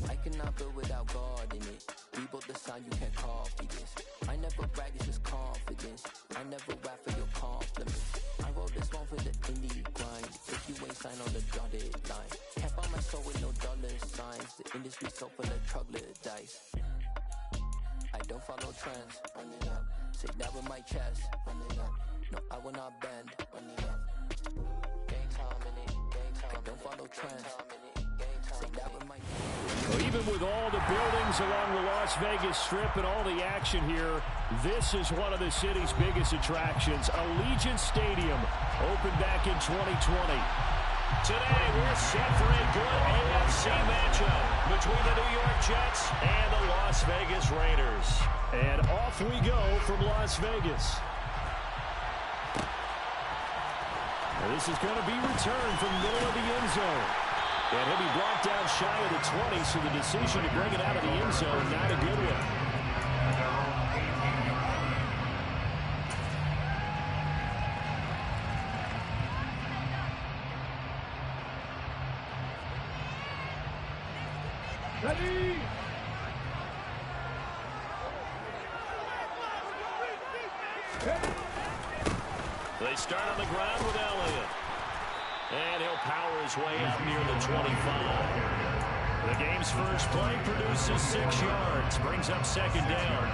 I cannot build without God in it. We built the sound, you can't copy this. I never brag, it's just confidence. I never rap for your compliments. I wrote this one for the indie grind. If you ain't signed on the dotted line, can't buy my soul with no dollar signs. The industry so full of troglodytes. I don't follow trends. Run it up. Say that with my chest. Run it up. No, I will not bend. Run it up. Gang time in it. Gang time. I don't follow trends. Say that with my chest. Well, even with all the buildings along the Las Vegas Strip and all the action here, this is one of the city's biggest attractions. Allegiant Stadium opened back in 2020. Today, we're set for a good AFC matchup between the New York Jets and the Las Vegas Raiders. And off we go from Las Vegas. Well, this is going to be returned from the middle of the end zone. And he'll be brought down shy of the 20, so the decision to bring it out of the end zone, not a good one. Ready? They start on the ground with Elliott. And he'll power his way out near the 25. The game's first play produces 6 yards, brings up second down.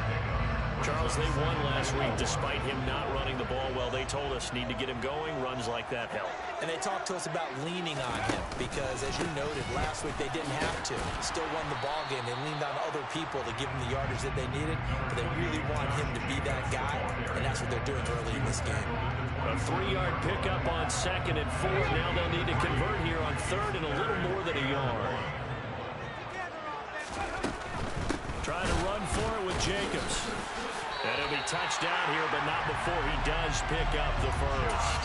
Charles, they won last week despite him not running the ball well. They told us need to get him going. Runs like that help. And they talked to us about leaning on him because, as you noted, last week they didn't have to. They still won the ball game. They leaned on other people to give them the yardage that they needed, but they really want him to be that guy, and that's what they're doing early in this game. A 3-yard pickup on 2nd and 4. Now they'll need to convert here on 3rd and a little more than a yard. Trying to run for it with Jacobs. And it'll be touchdown here, but not before he does pick up the first.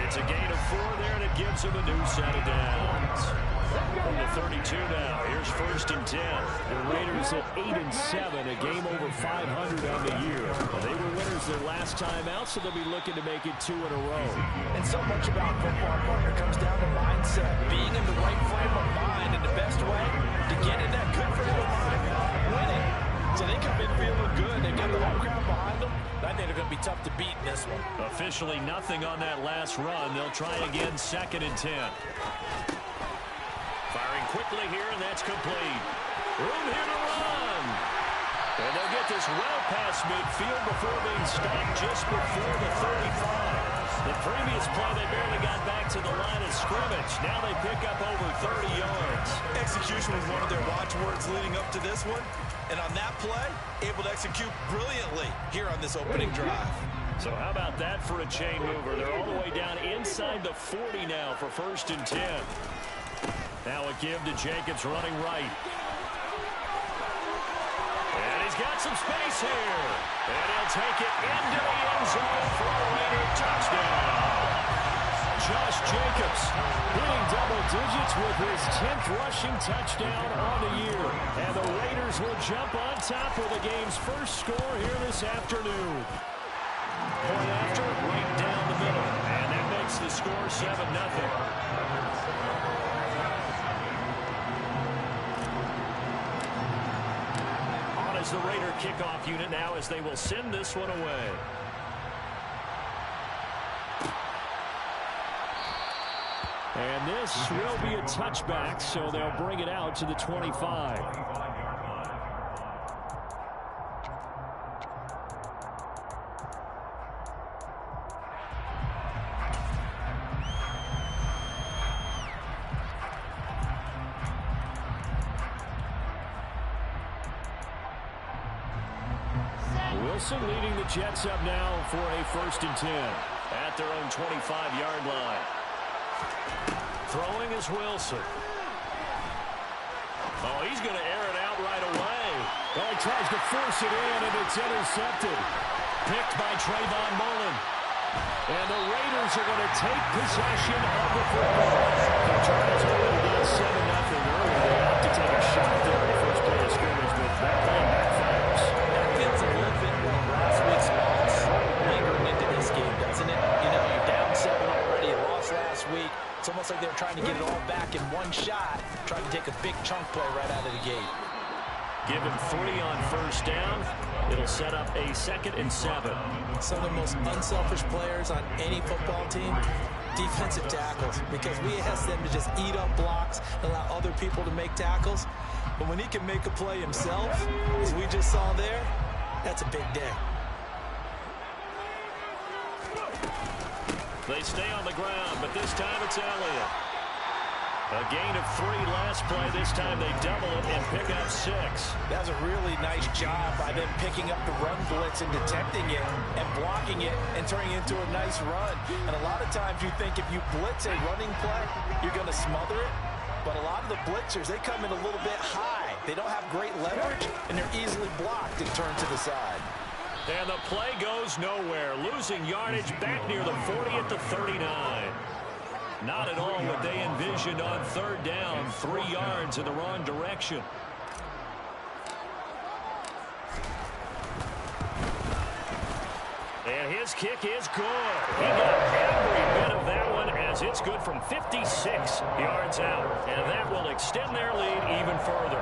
It's a gain of 4 there, and it gives him a new set of downs. From the 32 now, here's 1st and 10. The Raiders at 8-7, a game over 500 on the year. They were winners their last time out, so they'll be looking to make it 2 in a row. And so much about football, partner, comes down to mindset. Being in the right frame of mind, and the best way to get in that good frame of mind, winning. So they come in feeling good. They got the home crowd behind them. I think they're going to be tough to beat in this one. Officially nothing on that last run. They'll try again 2nd and 10. Firing quickly here, and that's complete. Room here to run. And they'll get this well past midfield before being stopped just before the 35. The previous play, they barely got back to the line of scrimmage. Now they pick up over 30 yards. Execution was one of their watchwords leading up to this one. And on that play, able to execute brilliantly here on this opening drive. So how about that for a chain mover? They're all the way down inside the 40 now for 1st and 10. Now a give to Jacobs running right. And he's got some space here. And he'll take it into the end zone for a Raider touchdown. Josh Jacobs hitting double digits with his 10th rushing touchdown on the year. And the Raiders will jump on top of the game's first score here this afternoon. Point after, right down the middle. And that makes the score 7-0. On is the Raider kickoff unit now as they will send this one away. And this will be a touchback, so they'll bring it out to the 25. Wilson leading the Jets up now for a 1st and 10. At their own 25-yard line. Throwing is Wilson. Oh, he's going to air it out right away. Well, he tries to force it in, and it's intercepted. Picked by Trayvon Mullen. And the Raiders are going to take possession of the football. They're trying to turn it down 7-0 early. They have to take a shot there in the first play of scrimmage, but that plan backfires. That feels a little bit like last week's loss lingering into this game, doesn't it? You know, you're down 7 already. You lost last week. It's almost like they're trying to get it all back in one shot. Tried to take a big chunk play right out of the gate. Give him 3 on first down. It'll set up a 2nd and 7. Some of the most unselfish players on any football team, defensive tackles, because we ask them to just eat up blocks and allow other people to make tackles. But when he can make a play himself, as we just saw there, that's a big day. They stay on the ground, but this time it's Elliott. A gain of 3 last play. This time they double it and pick up 6. That was a really nice job by them picking up the run blitz and detecting it and blocking it and turning it into a nice run. And a lot of times you think if you blitz a running play, you're going to smother it. But a lot of the blitzers, they come in a little bit high. They don't have great leverage, and they're easily blocked and turned to the side. And the play goes nowhere. Losing yardage back near the 40 at the 39. Not at all what they envisioned on 3rd down. 3 yards in the wrong direction. And his kick is good. He got every bit of that one as it's good from 56 yards out. And that will extend their lead even further.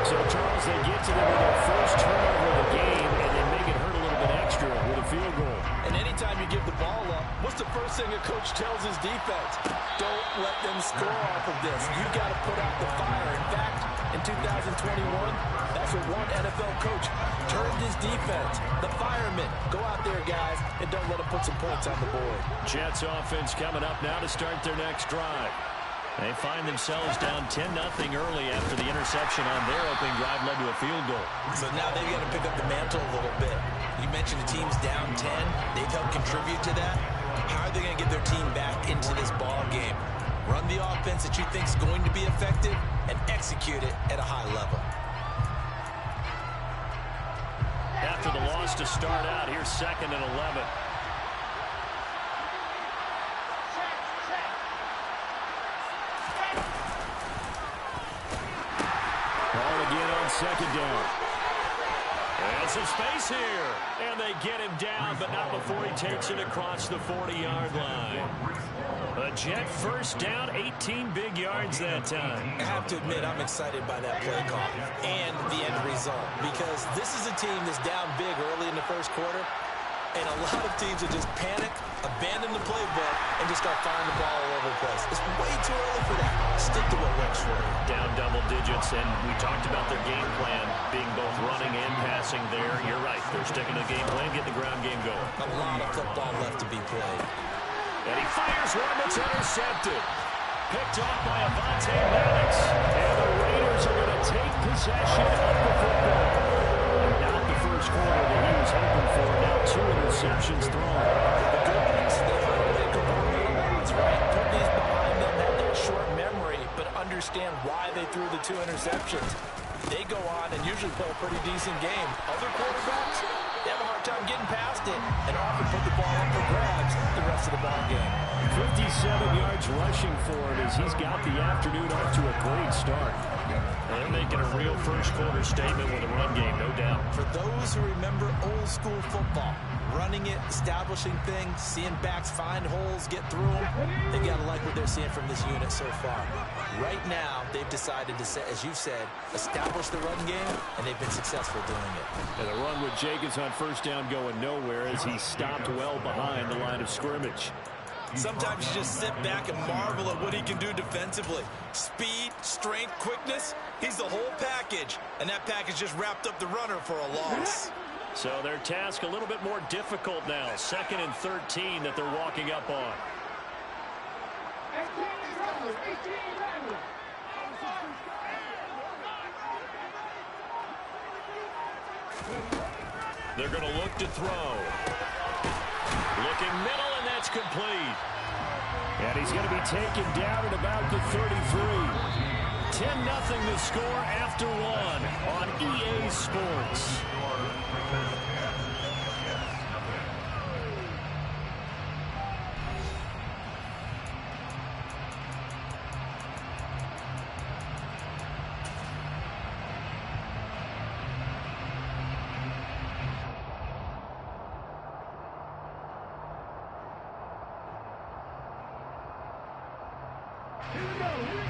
So, Charles, they get to them with their first turnover of the game, and they make it hurt a little bit extra with a field goal. And anytime you give the ball up, what's the first thing a coach tells his defense? Don't let them score off of this. You got to put out the fire. In fact, in 2021, that's what one NFL coach turned his defense. The firemen. Go out there, guys, and don't let them put some points on the board. Jets offense coming up now to start their next drive. They find themselves down 10-0 early after the interception on their opening drive led to a field goal. So now they've got to pick up the mantle a little bit. You mentioned the team's down 10. They've helped contribute to that. How are they going to get their team back into this ball game? Run the offense that you think is going to be effective and execute it at a high level. After the loss to start out, here's 2nd and 11. Again on 2nd down. And some space here. And they get him down, but not before he takes it across the 40-yard line. A Jet first down, 18 big yards that time. I have to admit, I'm excited by that play call and the end result, because this is a team that's down big early in the first quarter, and a lot of teams will just panic, abandon the playbook, and just start firing the ball all over the place. It's way too early for that. Stick to what works for you. Down double digits, and we talked about their game plan being both running and passing there. You're right. They're sticking to the game plan, getting the ground game going. A lot of football left to be played. And he fires one that's intercepted. Picked off by Avonte Maddox. And the Raiders are going to take possession of the football. Not the first quarter that he was hoping for. Now 2 interceptions thrown. The Goldens, they find a way to convert little odds, right? Put these behind them, have that short memory, but understand why they threw the 2 interceptions. They go on and usually play a pretty decent game. Other quarterbacks, they have a hard time getting past it and often put the ball up for grabs the rest of the ball game. 57 yards rushing for him as he's got the afternoon off to a great start. They're making a real first quarter statement with a run game, no doubt. For those who remember old school football, running it, establishing things, seeing backs find holes, get through them, they got to like what they're seeing from this unit so far. Right now, they've decided to, as you said, establish the run game, and they've been successful doing it. And the run with Jacobs on first down going nowhere as he stopped well behind the line of scrimmage. Sometimes you just sit back and marvel at what he can do defensively. Speed, strength, quickness, he's the whole package. And that package just wrapped up the runner for a loss. So their task a little bit more difficult now. 2nd and 13 that they're walking up on. They're going to look to throw. Looking middle, and that's complete. And he's going to be taken down at about the 33. 10-0 the score after 1 on EA Sports.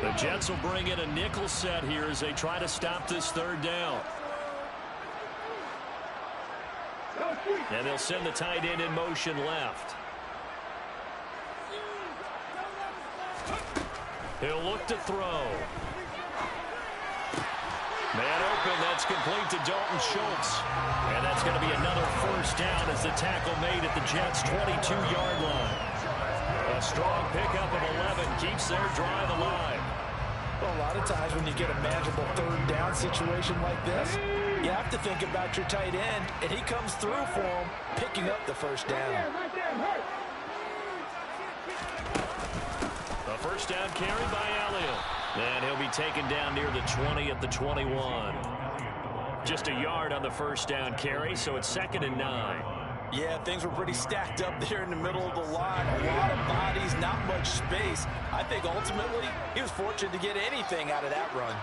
The Jets will bring in a nickel set here as they try to stop this third down. And they'll send the tight end in motion left. He'll look to throw. Man open, that's complete to Dalton Schultz. And that's going to be another first down as the tackle made at the Jets' 22-yard line. A strong pickup of 11 keeps their drive alive. Well, a lot of times when you get a manageable third down situation like this, you have to think about your tight end, and he comes through for him, picking up the first down. A first down carry by Elliott. And he'll be taken down near the 20 at the 21. Just a yard on the first down carry, so it's 2nd and 9. Yeah, things were pretty stacked up there in the middle of the line. A lot of bodies, not much space. I think ultimately he was fortunate to get anything out of that run.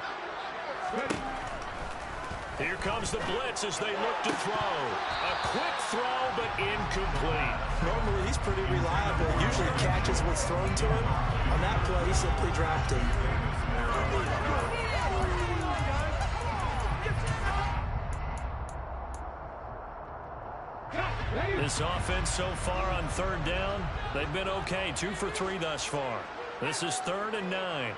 Here comes the blitz as they look to throw. A quick throw, but incomplete. Normally he's pretty reliable. Usually catches what's thrown to him. On that play, he simply dropped it. This offense so far on third down, they've been okay. 2 for 3 thus far. This is 3rd and 9.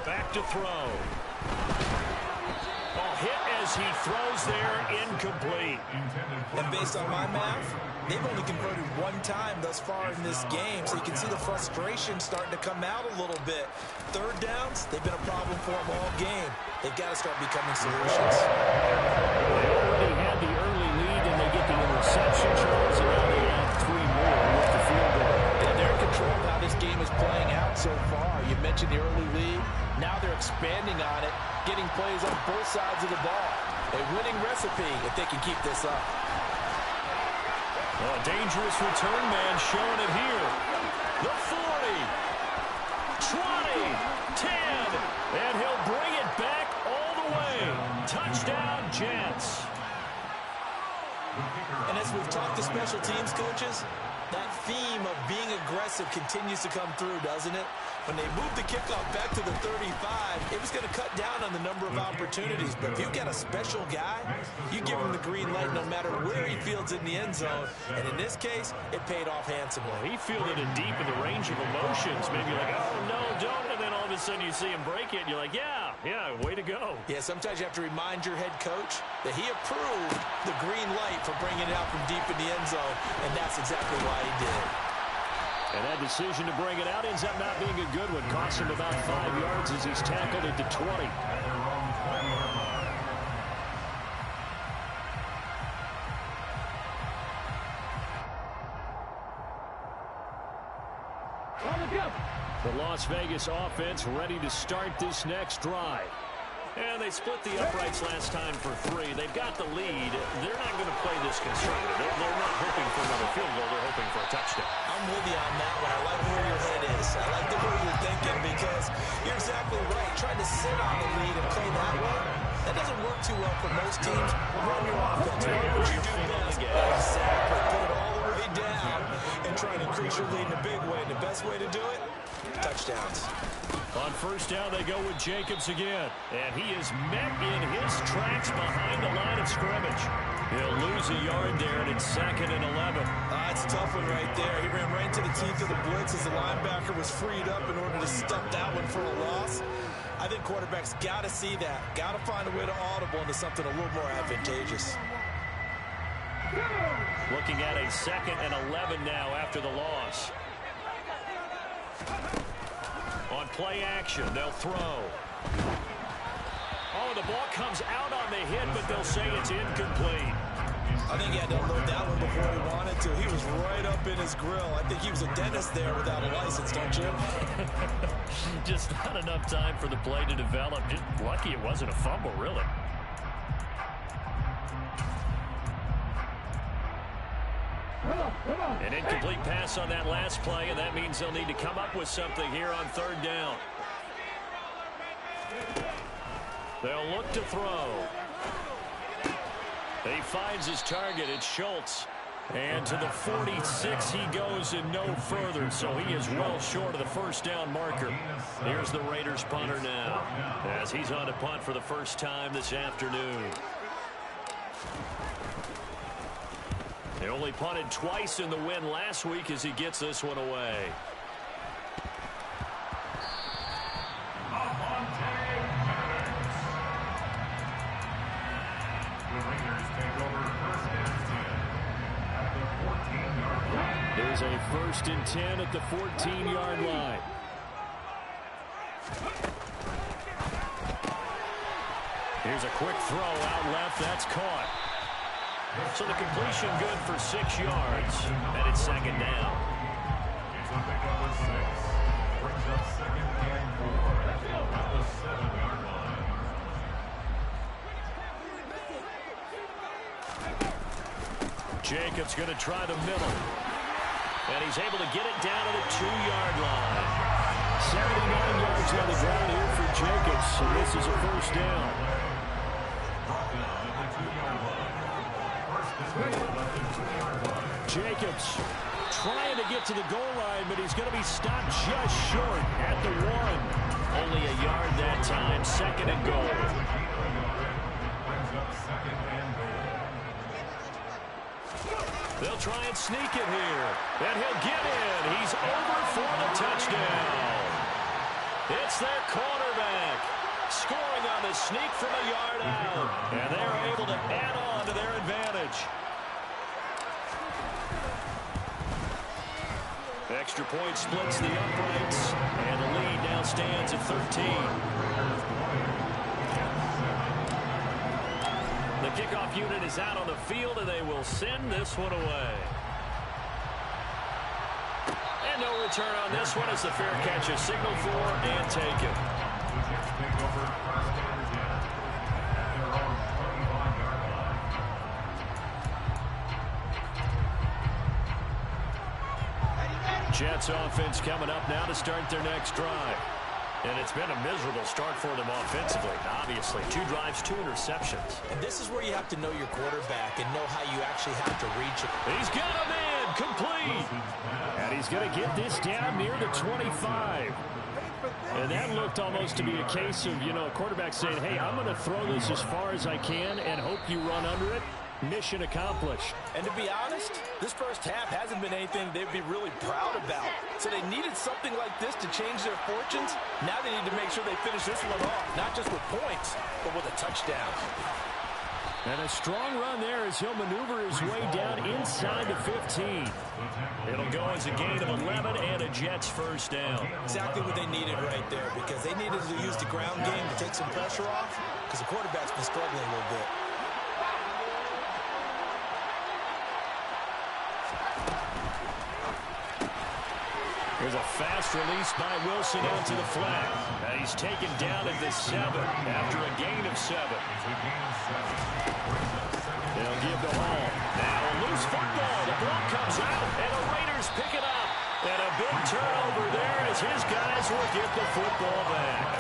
Back to throw. Ball hit as he throws there, incomplete. And based on my math, they've only converted 1 time thus far in this game, so you can see the frustration starting to come out a little bit. Third downs, they've been a problem for them all game. They've got to start becoming solutions. They already had the early lead, and they get the interception, Charles, and now they add 3 more with the field goal. And they're in control of how this game is playing out so far. You mentioned the early lead. Now they're expanding on it, getting plays on both sides of the ball. A winning recipe if they can keep this up. A dangerous return man showing it here. The 40, 20, 10, and he'll bring it back all the way. Touchdown, Jets. And as we've talked to special teams coaches, that theme of being aggressive continues to come through, doesn't it? When they moved the kickoff back to the 35, it was going to cut down on the number of opportunities. But if you've got a special guy, you give him the green light no matter where he fields in the end zone. And in this case, it paid off handsomely. He fielded it deep in the range of emotions. Maybe like, oh, no, don't. And then all of a sudden you see him break it, and you're like, yeah, way to go. Yeah, sometimes you have to remind your head coach that he approved the green light for bringing it out from deep in the end zone, and that's exactly why he did it. And that decision to bring it out ends up not being a good one. Costs him about 5 yards as he's tackled at the 20. The Las Vegas offense ready to start this next drive. And they split the uprights last time for 3. They've got the lead. They're not going to play this conservative. They're not hoping for another field goal. They're hoping for a touchdown. I'm with you on that one. I like where your head is. I like the way you're thinking because you're exactly right. Trying to sit on the lead and play that way, that doesn't work too well for most teams. Run your offense. Run what you do best. Exactly. Put it all the way down and try to increase your lead in a big way. And the best way to do it, touchdowns. On first down, they go with Jacobs again. And he is met in his tracks behind the line of scrimmage. He'll lose a yard there, and it's 2nd and 11. That's a tough one right there. He ran right into the teeth of the blitz as the linebacker was freed up in order to stop that one for a loss. I think quarterbacks got to see that. Got to find a way to audible into something a little more advantageous. Looking at a 2nd and 11 now after the loss. On play action, they'll throw. Oh, the ball comes out on the hit, but they'll say it's incomplete. I think he had to unload that one before he wanted to. He was right up in his grill. I think he was a dentist there without a license, don't you? Just not enough time for the play to develop. Just lucky it wasn't a fumble, really. An incomplete pass on that last play, and that means they'll need to come up with something here on third down. They'll look to throw. He finds his target. It's Schultz. And to the 46 he goes and no further, so he is well short of the first down marker. Here's the Raiders punter now, as he's on to punt for the first time this afternoon. They only punted twice in the win last week as he gets this one away. There's a 1st and 10 at the 14-yard line. Here's a quick throw out left. That's caught. So the completion good for 6 yards, and it's 2nd down. It's a big number 6. Brings up 2nd and 4 at the 7-yard line. Jacobs going to try the middle. And he's able to get it down to the 2-yard line. 79 yards on the ground here for Jacobs, and this is a 1st down. Jacobs trying to get to the goal line, but he's going to be stopped just short at the 1. Only a yard that time, 2nd and goal. They'll try and sneak it here, and he'll get in. He's over for the touchdown. It's their quarterback scoring on the sneak from a yard out, and they're able to add on to their advantage. Extra point splits the uprights, and the lead now stands at 13. The kickoff unit is out on the field, and they will send this one away. And no return on this one as the fair catch is signaled for and taken. Jets offense coming up now to start their next drive. And it's been a miserable start for them offensively, obviously. 2 drives, 2 interceptions. And this is where you have to know your quarterback and know how you actually have to reach him. He's got him in, complete. And he's going to get this down near the 25. And that looked almost to be a case of, a quarterback saying, hey, I'm going to throw this as far as I can and hope you run under it. Mission accomplished. And to be honest, this first half hasn't been anything they'd be really proud about. So they needed something like this to change their fortunes. Now they need to make sure they finish this one off, not just with points, but with a touchdown. And a strong run there as he'll maneuver his way down inside the 15. It'll go as a gain of 11 and a Jets first down. Exactly what they needed right there, because they needed to use the ground game to take some pressure off, because the quarterback's been struggling a little bit. There's a fast release by Wilson out to the flat. And he's taken down at the 7 after a gain of 7. They'll give the ball. Now a loose football. The ball comes out, and the Raiders pick it up. And a big turnover there as his guys will get the football back.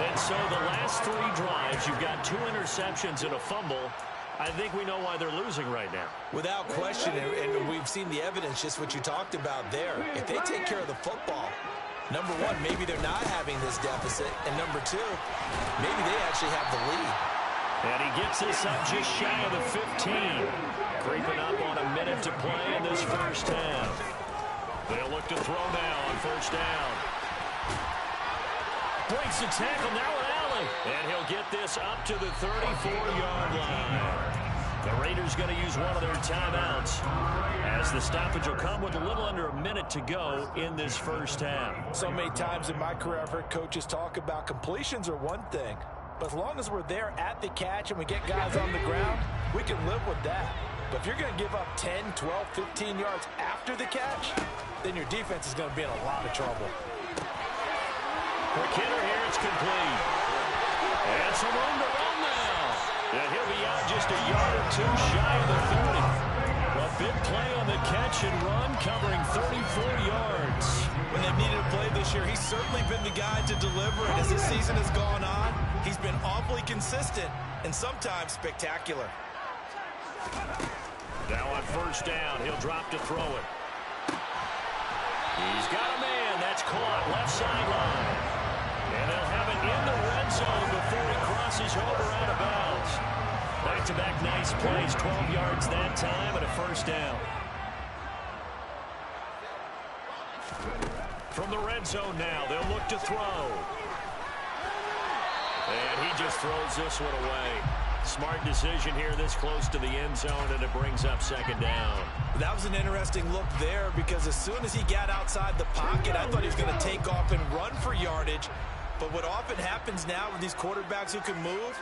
And so the last 3 drives, you've got 2 interceptions and a fumble. I think we know why they're losing right now. Without question, and we've seen the evidence, just what you talked about there. If they take care of the football, number 1, maybe they're not having this deficit, and number 2, maybe they actually have the lead. And he gets this up just shy of the 15. Creeping up on a minute to play in this first half. They'll look to throw now on first down. Breaks the tackle now with Allen. And he'll get this up to the 34-yard line. The Raiders going to use one of their timeouts as the stoppage will come with a little under a minute to go in this first half. So many times in my career I've heard coaches talk about completions are one thing, but as long as we're there at the catch and we get guys on the ground, we can live with that. But if you're going to give up 10, 12, 15 yards after the catch, then your defense is going to be in a lot of trouble. Quick hitter here, it's complete. And some room to run now. And he'll be out just a yard or 2 shy of the 30. A big play on the catch and run, covering 34 yards. When they've needed a play this year, he's certainly been the guy to deliver. And as the season has gone on, he's been awfully consistent and sometimes spectacular. Now on first down, he'll drop to throw it. He's got a man. That's caught left sideline. And they'll have it in the red zone before he crosses over out of bounds. Back-to-back nice plays, 12 yards that time and a first down. From the red zone now, they'll look to throw. And he just throws this one away. Smart decision here this close to the end zone, and it brings up second down. That was an interesting look there because as soon as he got outside the pocket, I thought he was going to take off and run for yardage. But what often happens now with these quarterbacks who can move,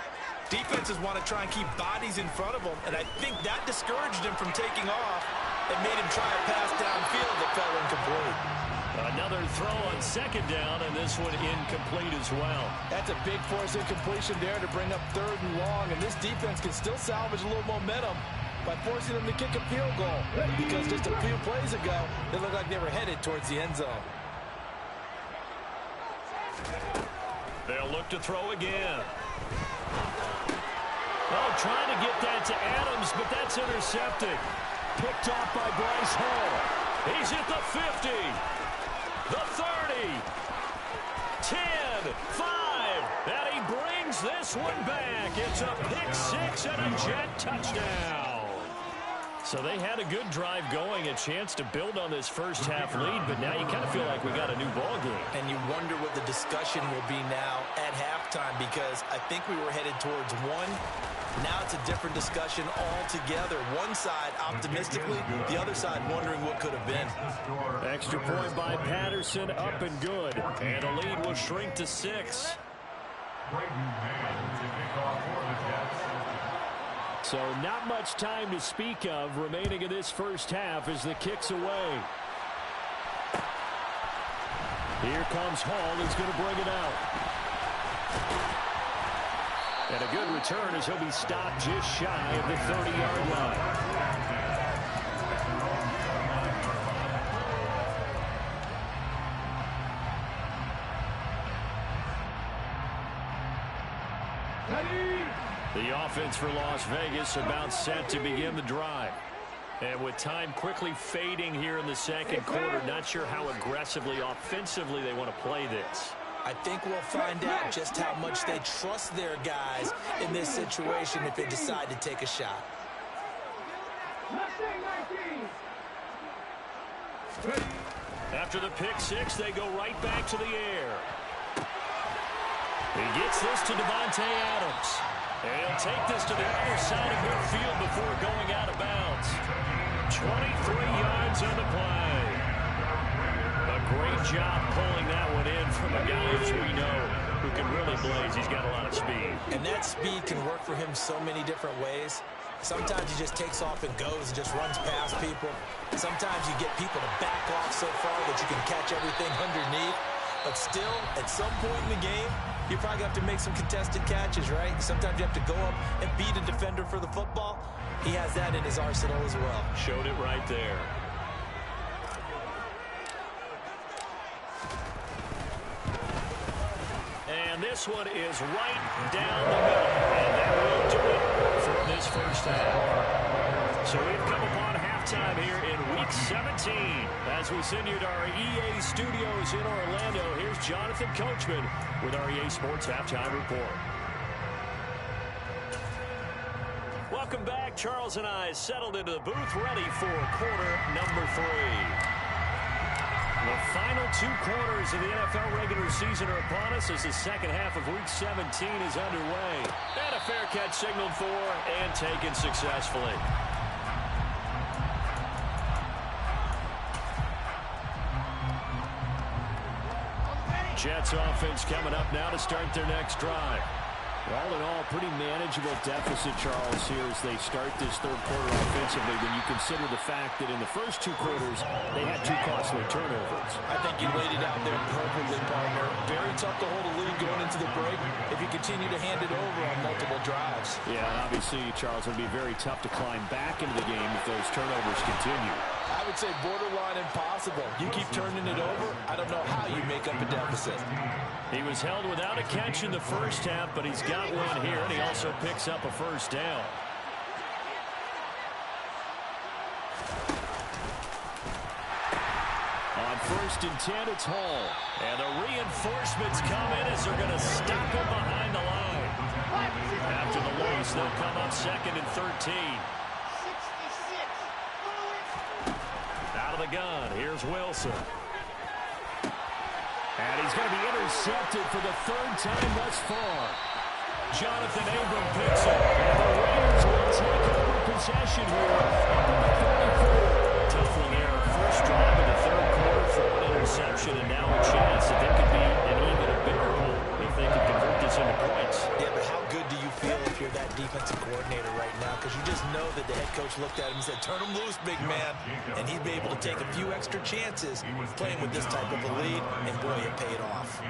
defenses want to try and keep bodies in front of them, and I think that discouraged him from taking off and made him try a pass downfield that fell incomplete. Another throw on second down, and this one incomplete as well. That's a big force incompletion there to bring up third and long, and this defense can still salvage a little momentum by forcing them to kick a field goal, because just a few plays ago, they looked like they were headed towards the end zone. They'll look to throw again. Oh, trying to get that to Adams, but that's intercepted. Picked off by Bryce Hall. He's at the 50. The 30, 10, 5, and he brings this one back. It's a pick six and a Jet touchdown. So they had a good drive going, a chance to build on this first half lead, but now you kind of feel like we got a new ball game. And you wonder what the discussion will be now at halftime, because I think we were headed towards one. Now it's a different discussion altogether. One side optimistically, the other side wondering what could have been. Extra point by Patterson, up and good. And the lead will shrink to 6. So not much time to speak of remaining in this first half as the kick's away. Here comes Hall. He's going to bring it out. And a good return as he'll be stopped just shy of the 30-yard line. The offense for Las Vegas about set to begin the drive. And with time quickly fading here in the second quarter, not sure how aggressively, offensively they want to play this. I think we'll find out just how much they trust their guys in this situation if they decide to take a shot. After the pick six, they go right back to the air. He gets this to Davante Adams. And he'll take this to the other side of midfield before going out of bounds. 23 yards on the play. A great job pulling that one in from a guy as we know who can really blaze. He's got a lot of speed. And that speed can work for him so many different ways. Sometimes he just takes off and goes and just runs past people. Sometimes you get people to back off so far that you can catch everything underneath. But still, at some point in the game, you probably have to make some contested catches, right? Sometimes you have to go up and beat a defender for the football. He has that in his arsenal as well. Showed it right there. And this one is right down the middle. And that will do it for this first half. So we've come upon halftime here in Week 17. As we send you to our EA studios in Orlando, here's Jonathan Coachman with our EA Sports Halftime Report. Welcome back. Charles and I settled into the booth, ready for quarter number 3. The final 2 quarters of the NFL regular season are upon us as the second half of Week 17 is underway. And a fair catch signaled for and taken successfully. Jets offense coming up now to start their next drive. All in all, pretty manageable deficit, Charles, here as they start this third quarter offensively when you consider the fact that in the first 2 quarters, they had 2 costly turnovers. I think you laid it out there perfectly, partner. Very tough to hold a lead going into the break if you continue to hand it over on multiple drives. Yeah, and obviously, Charles, it would be very tough to climb back into the game if those turnovers continue. I would say borderline impossible. You keep turning it over, I don't know how you make up a deficit. He was held without a catch in the first half, but he's got one here, and he also picks up a first down. and 10, it's Hall. And the reinforcements come in as they're going to stop him behind the line. After the loss, they'll come up 2nd and 13. Out of the gun, here's Wilson. And he's going to be intercepted for the 3rd time thus far. Jonathan Abram picks it. And the Raiders will take over possession here. Up at the 34. Tough one there. First drive of the 3rd quarter for an interception, and now a chance that there could be an even a bigger hole if they could convert this into points. Yeah, but how good do you feel if you're that defensive coordinator right now? Because you just know that the head coach looked at him and said, turn him loose, big man. And he'd be able to take a few extra chances playing with this type of a lead, and boy, it paid off.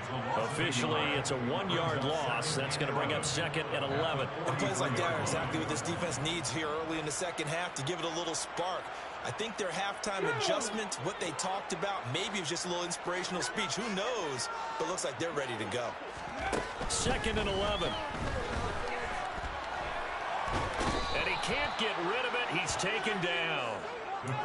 Officially, it's a 1-yard loss. That's going to bring up 2nd and 11. And plays like that are exactly what this defense needs here early in the second half to give it a little spark. I think their halftime adjustment, what they talked about, maybe it was just a little inspirational speech. Who knows? But looks like they're ready to go. 2nd and 11. And he can't get rid of it. He's taken down.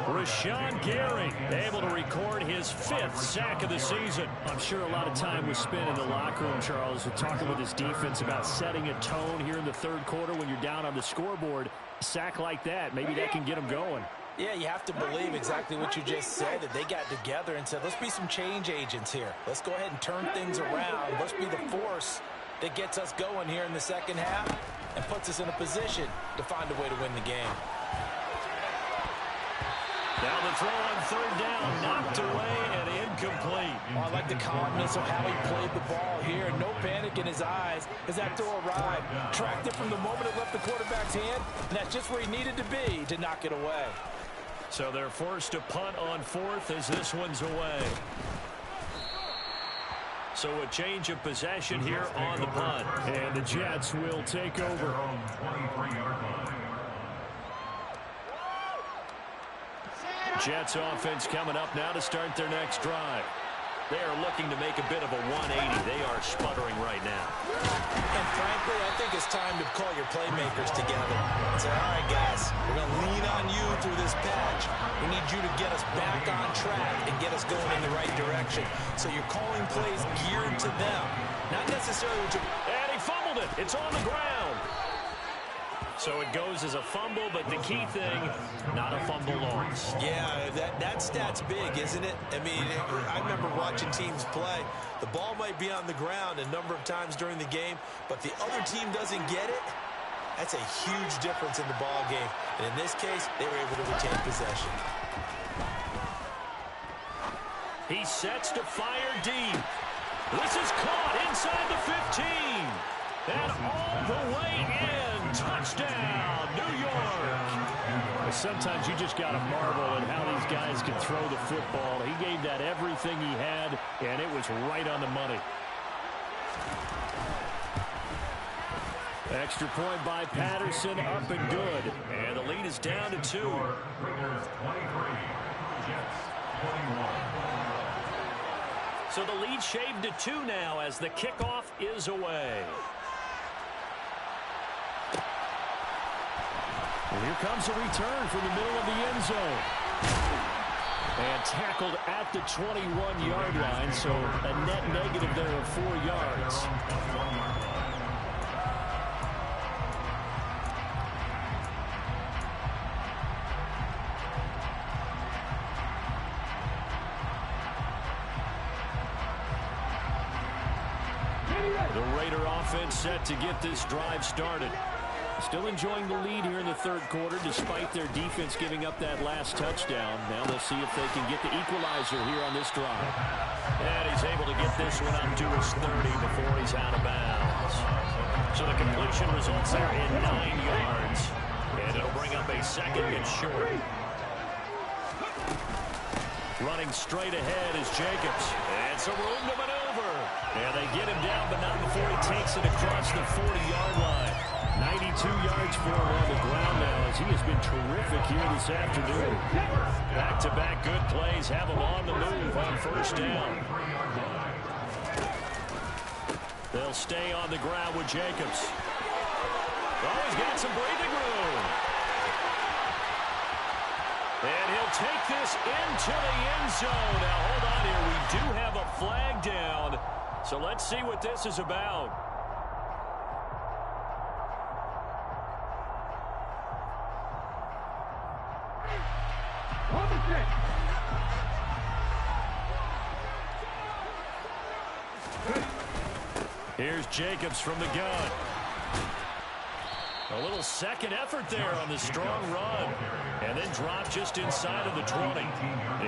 Rashawn Gary able to record his 5th sack of the season. I'm sure a lot of time was spent in the locker room, Charles, talking with his defense about setting a tone here in the 3rd quarter when you're down on the scoreboard. A sack like that, maybe that can get them going. Yeah, you have to believe exactly what you just said, that they got together and said, let's be some change agents here. Let's go ahead and turn things around. Let's be the force that gets us going here in the second half and puts us in a position to find a way to win the game. Now the throw on 3rd down, knocked away and incomplete. Oh, I like the calmness of how he played the ball here. No panic in his eyes as that throw arrived. Tracked it from the moment it left the quarterback's hand, and that's just where he needed to be to knock it away. So they're forced to punt on 4th as this one's away. So a change of possession here on the punt. And the Jets will take over. Jets offense coming up now to start their next drive. They are looking to make a bit of a 180. They are sputtering right now. And frankly, I think it's time to call your playmakers together and say, all right, guys, we're going to lean on you through this patch. We need you to get us back on track and get us going in the right direction. So you're calling plays geared to them, not necessarily to... And he fumbled it. It's on the ground. So it goes as a fumble, but the key thing, not a fumble loss. Yeah, that stat's big, isn't it? I mean, I remember watching teams play. The ball might be on the ground a number of times during the game, but the other team doesn't get it. That's a huge difference in the ball game. And in this case, they were able to retain possession. He sets to fire deep. This is caught inside the 15. And all the way in. Touchdown, New York. Sometimes you just got to marvel at how these guys can throw the football. He gave that everything he had, and it was right on the money. Extra point by Patterson, up and good. And the lead is down to 2. So the lead shaved to 2 now as the kickoff is away. And here comes a return from the middle of the end zone. And tackled at the 21-yard line, so a net negative there of 4 yards. The Raider offense set to get this drive started. Still enjoying the lead here in the 3rd quarter despite their defense giving up that last touchdown. Now they'll see if they can get the equalizer here on this drive. And he's able to get this one up to his 30 before he's out of bounds. So the completion results there in 9 yards. And it'll bring up a 2nd and short. Running straight ahead is Jacobs. And some room to maneuver. And they get him down, but not before he takes it across the 40-yard line. 92 yards for him on the ground now as he has been terrific here this afternoon. Back-to-back good plays have him on the move on 1st down. They'll stay on the ground with Jacobs. Oh, he's got some breathing room. And he'll take this into the end zone. Now, hold on here. We do have a flag down. So let's see what this is about. Here's Jacobs from the gun. A little second effort there on the strong run. And then drop just inside of the 20.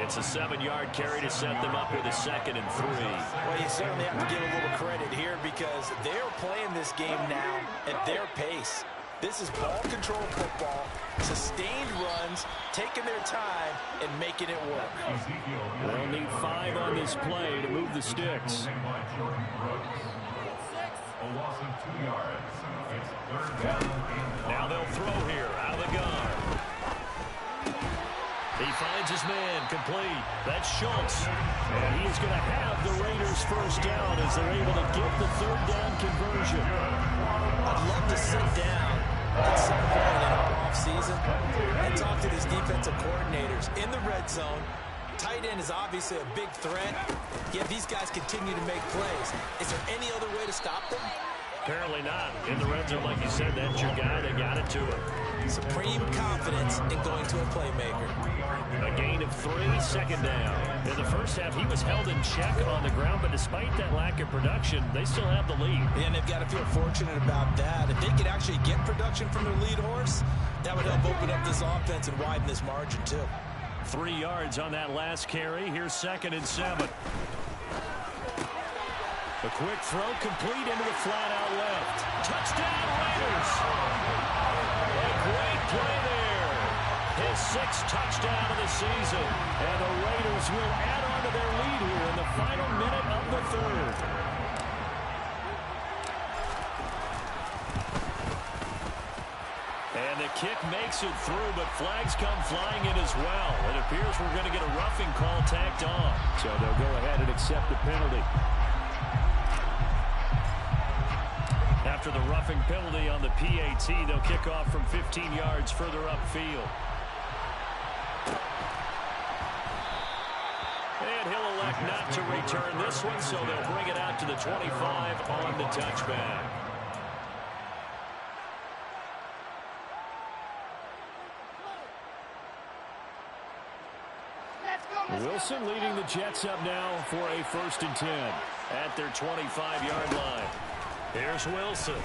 It's a 7-yard carry to set them up with a 2nd and 3. Well, you certainly have to give a little credit here because they're playing this game now at their pace. This is ball control football, sustained runs, taking their time, and making it work. They'll need 5 on this play to move the sticks. A loss of 2 yards. It's 3rd down. Now they'll throw here out of the gun. He finds his man complete. That's Schultz. And he is going to have the Raiders first down as they're able to get the 3rd down conversion. I'd love to sit down at some point in our offseason and talk to these defensive coordinators in the red zone. Tight end is obviously a big threat, yet these guys continue to make plays. Is there any other way to stop them? Apparently not. In the red zone, like you said, that's your guy. They got it to him. Supreme confidence in going to a playmaker. A gain of 3, 2nd down. In the first half, he was held in check on the ground, but despite that lack of production, they still have the lead. Yeah, and they've got to feel fortunate about that. If they could actually get production from their lead horse, that would help open up this offense and widen this margin, too. 3 yards on that last carry. Here's 2nd and 7. A quick throw complete into the flat out left. Touchdown, Raiders! A great play there. His 6th touchdown of the season. And the Raiders will add on to their lead here in the final minute of the 3rd. And the kick makes it through, but flags come flying in as well. It appears we're going to get a roughing call tacked on. So they'll go ahead and accept the penalty. After the roughing penalty on the PAT, they'll kick off from 15 yards further upfield. And he'll elect not to return this one, so they'll bring it out to the 25 on the touchback. Wilson leading the Jets up now for a 1st and 10 at their 25-yard line. Here's Wilson.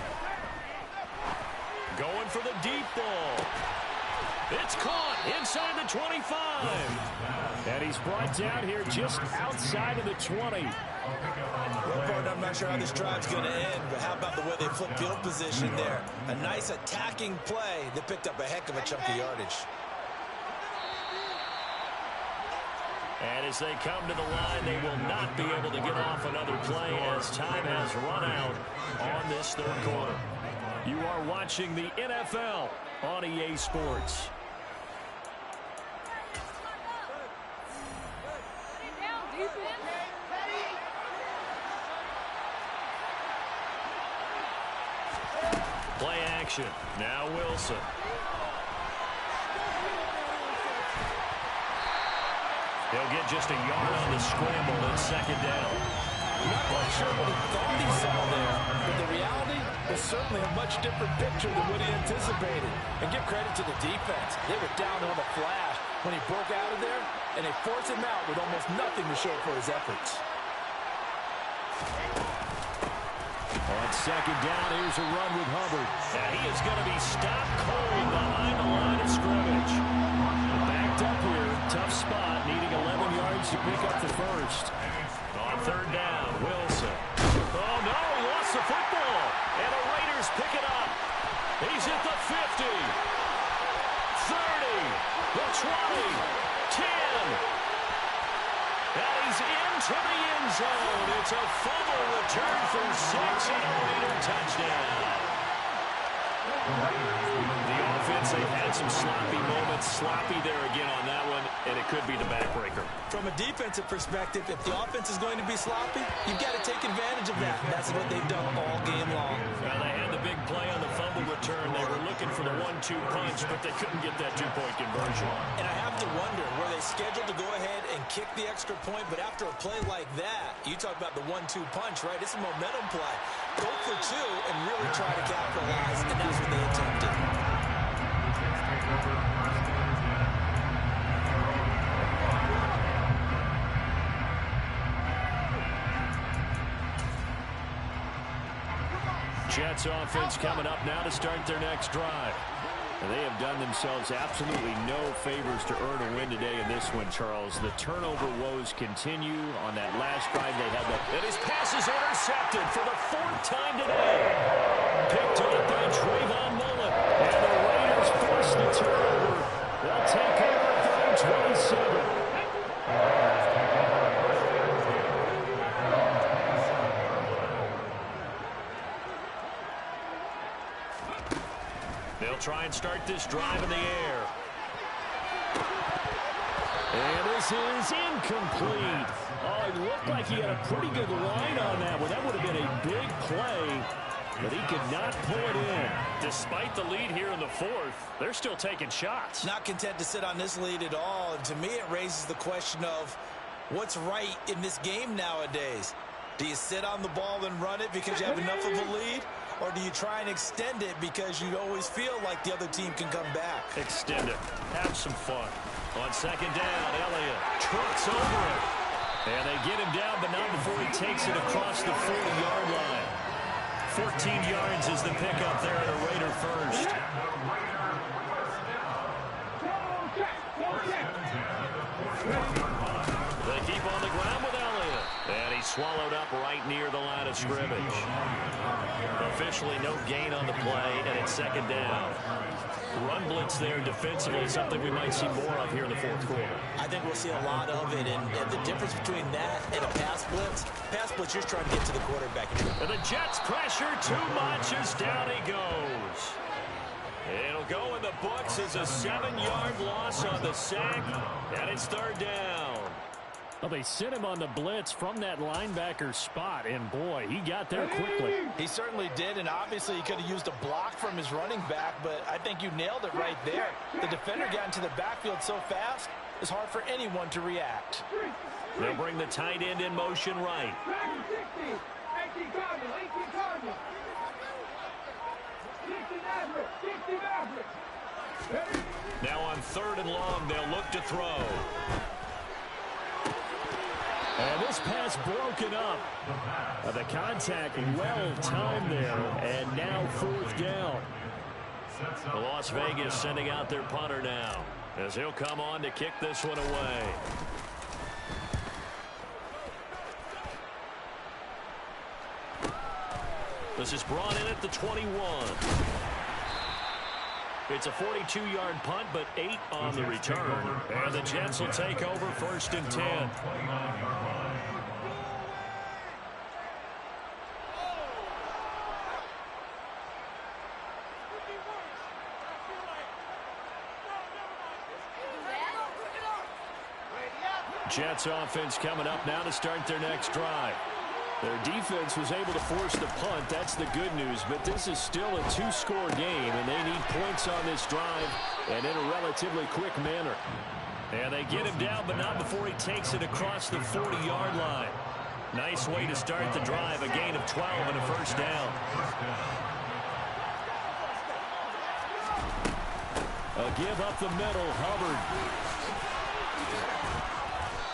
Going for the deep ball. It's caught inside the 25. And he's brought down here just outside of the 20. I'm not sure how this drive's going to end, but how about the way they flip field position there? A nice attacking play that picked up a heck of a chunk of yardage. And as they come to the line, they will not be able to get off another play as time has run out on this 3rd quarter. You are watching the NFL on EA Sports. Play action. Now Wilson. He'll get just a yard on the scramble and 2nd down. Not quite sure what he thought he saw there, but the reality was certainly a much different picture than what he anticipated. And give credit to the defense. They were down on the flash when he broke out of there, and they forced him out with almost nothing to show for his efforts. On 2nd down, here's a run with Hubbard. And he is going to be stopped cold behind the line of scrimmage. Backed up here, tough spot, needing 11 yards to pick up the 1st. On 3rd down, Wilson. Oh, no, he lost the football. And the Raiders pick it up. He's at the 50, 30, the 20, 10. And he's into the end zone. It's a fumble return for 6 and a Raider touchdown. The offense, they've had some sloppy moments. Sloppy there again on that one, and it could be the backbreaker. From a defensive perspective, if the offense is going to be sloppy, you've got to take advantage of that. That's what they've done all game long. Well, they had the big play on the fumble return. return. They were looking for the 1-2 punch, but they couldn't get that two-point conversion. And I have to wonder, were they scheduled to go ahead and kick the extra point, but after a play like that, you talk about the 1-2 punch, right? It's a momentum play. Go for two and really try to capitalize, and that's what they attempted. Jets offense coming up now to start their next drive. And they have done themselves absolutely no favors to earn a win today in this one, Charles. The turnover woes continue. On that last drive, they had that. And his pass is intercepted for the 4th time today. Picked up by Trayvon Mullen. And the Raiders force the turnover. They'll take over 3rd and 27. They'll try and start this drive in the air. And this is incomplete. Oh, it looked like he had a pretty good line on that one. That would have been a big play, but he could not pull it in. Despite the lead here in the 4th, they're still taking shots. Not content to sit on this lead at all. And to me, it raises the question of what's right in this game nowadays. Do you sit on the ball and run it because you have enough of a lead? Or do you try and extend it because you always feel like the other team can come back? Extend it. Have some fun. On 2nd down, Elliott trucks over it. And they get him down, but not before he takes it across the 40-yard line. 14 yards is the pickup there at a Raider first. They keep on the ground with Elliott. And he's swallowed up right near the line of scrimmage. Officially no gain on the play, and it's 2nd down. Run blitz there defensively, something we might see more of here in the 4th quarter. I think we'll see a lot of it, and the difference between that and a pass blitz, you're trying to get to the quarterback. And the Jets pressure too much as down he goes. It'll go in the books as a 7-yard loss on the sack, and it's 3rd down. Well, they sent him on the blitz from that linebacker spot, and boy, he got there quickly. He certainly did, and obviously he could have used a block from his running back, but I think you nailed it right there. The defender got into the backfield so fast, it's hard for anyone to react. They'll bring the tight end in motion right. Now on 3rd and long, they'll look to throw. And this pass broken up. The contact well timed there, and now 4th down. Las Vegas sending out their punter now, as he'll come on to kick this one away. This is brought in at the 21. It's a 42-yard punt, but 8 on the return. And the Jets will take over 1st and 10. Jets offense coming up now to start their next drive. Their defense was able to force the punt. That's the good news. But this is still a 2-score game, and they need points on this drive and in a relatively quick manner. And they get him down, but not before he takes it across the 40-yard line. Nice way to start the drive. A gain of 12 and a 1st down. A give up the middle, Hubbard.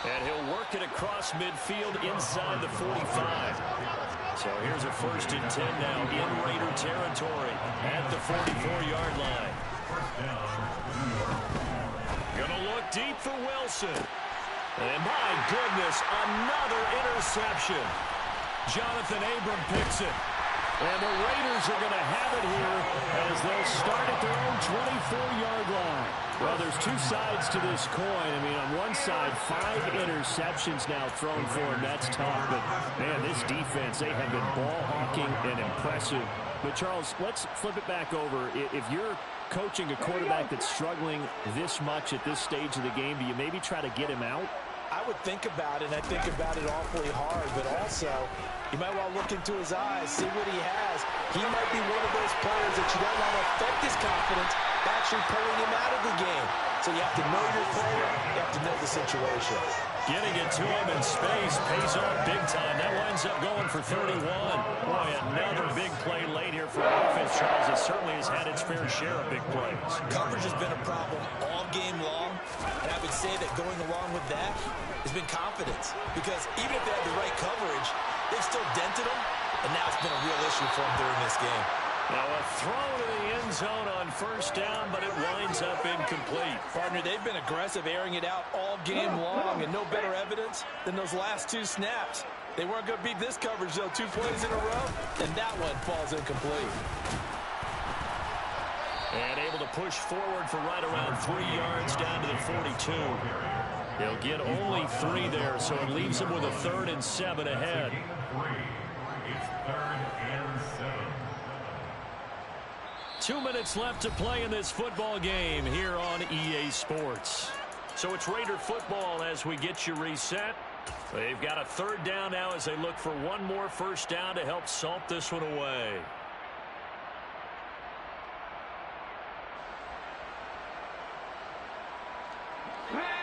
And he'll work it across midfield inside the 45. So here's a 1st and 10 now in Raider territory at the 44-yard line. Gonna look deep for Wilson. And my goodness, another interception. Jonathan Abram picks it. And the Raiders are going to have it here as they'll start at their own 24-yard line. Well, there's 2 sides to this coin. I mean, on one side, 5 interceptions now thrown for him. That's tough. But, man, this defense, they have been ball hawking and impressive. But, Charles, let's flip it back over. If you're coaching a quarterback that's struggling this much at this stage of the game, do you maybe try to get him out? I would think about it, and I think about it awfully hard, but also you might want to look into his eyes, see what he has. He might be one of those players that you don't want to affect his confidence by actually pulling him out of the game. So you have to know your player, you have to know the situation. Getting it to him in space pays off big time. That winds up going for 31. Boy, another big play late here for offense, Charles. It certainly has had its fair share of big plays. Coverage has been a problem all game long, and I would say that going along with that has been confidence. Because even if they had the right coverage, they've still dented them, and now it's been a real issue for them during this game. Now a throw to the end zone on first down, but it winds up incomplete. Partner, they've been aggressive, airing it out all game long, and no better evidence than those last two snaps. They weren't going to beat this coverage, though, 2 plays in a row, and that one falls incomplete. And able to push forward for right around 3 yards down to the 42. They'll get only 3 there, so it leaves them with a 3rd and 7 ahead. It's 3rd and 7. 2 minutes left to play in this football game here on EA Sports. So it's Raider football as we get you reset. They've got a 3rd down now as they look for one more first down to help salt this one away.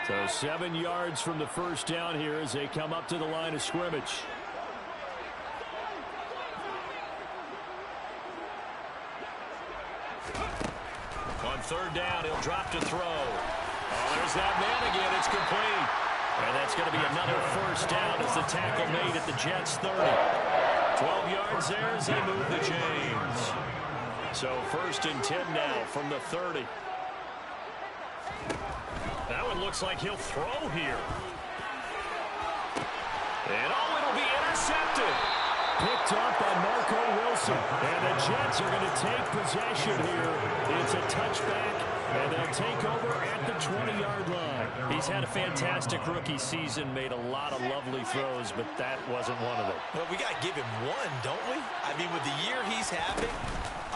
So 7 yards from the first down here as they come up to the line of scrimmage. On 3rd down, he'll drop to throw. Oh, there's that man again. It's complete. And that's going to be another first down as the tackle made at the Jets' 30. 12 yards there as they move the chains. So 1st and 10 now from the 30. That one looks like he'll throw here. And oh, it'll be intercepted. Picked up by Marco Wilson. And the Jets are going to take possession here. It's a touchback, and they'll take over at the 20-yard line. He's had a fantastic rookie season, made a lot of lovely throws, but that wasn't one of them. Well, we got to give him one, don't we? I mean, with the year he's having,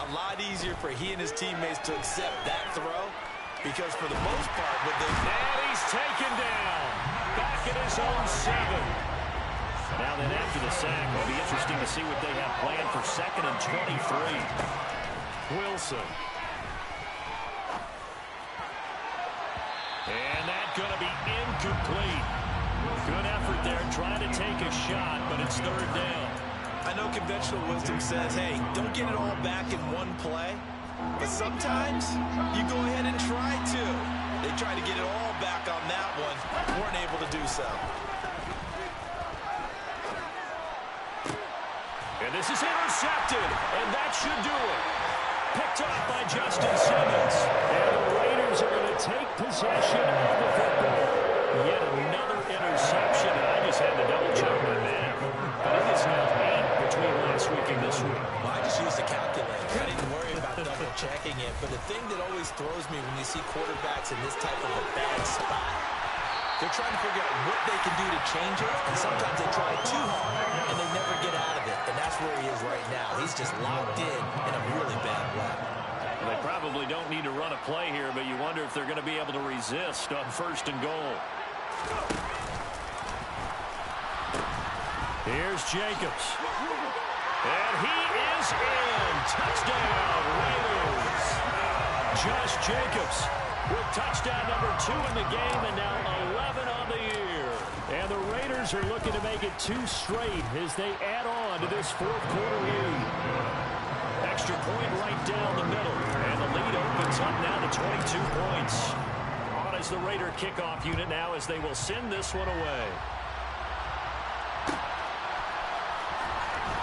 a lot easier for he and his teammates to accept that throw. Because for the most part, with the... And he's taken down. Back at his own 7. Now then, after the sack, it'll be interesting to see what they have planned for 2nd and 23. Wilson. And that's going to be incomplete. Good effort there, trying to take a shot, but it's 3rd down. I know conventional wisdom says, hey, don't get it all back in one play. But sometimes you go ahead and try to. They tried to get it all back on that one. Weren't able to do so. And this is intercepted, and that should do it. Picked up by Justin Simmons. And the Raiders are going to take possession of the football. Yet another interception. I just had to double-check my math. But it is now 8 between last week and this week. Well, I just used a calculator. I didn't worry about double-checking it. But the thing that always throws me when you see quarterbacks in this type of a bad spot, they're trying to figure out what they can do to change it, and sometimes they try too hard, and they never get out of it, and that's where he is right now. He's just locked in a really bad way. Well, they probably don't need to run a play here, but you wonder if they're going to be able to resist on 1st and goal. Here's Jacobs. And he is in. Touchdown, Raiders. Josh Jacobs with touchdown number 2 in the game, and now 11 on the year. And the Raiders are looking to make it 2 straight as they add on to this 4th quarter lead. Extra point right down the middle, and the lead opens up now to 22 points. On as the Raider kickoff unit now as they will send this one away.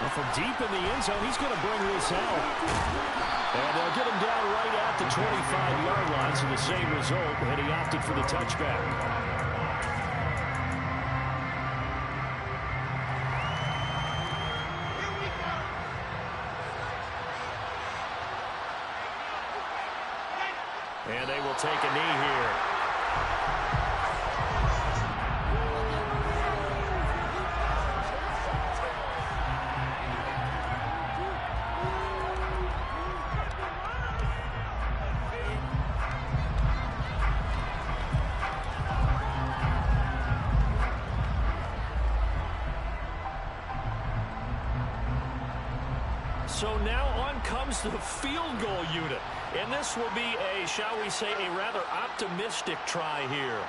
And from deep in the end zone, he's going to bring this out. And they'll get him down right at the 25-yard line, so the same result, and he opted for the touchback. And they will take a knee here. So now on comes the field goal unit. And this will be a, shall we say, a rather optimistic try here.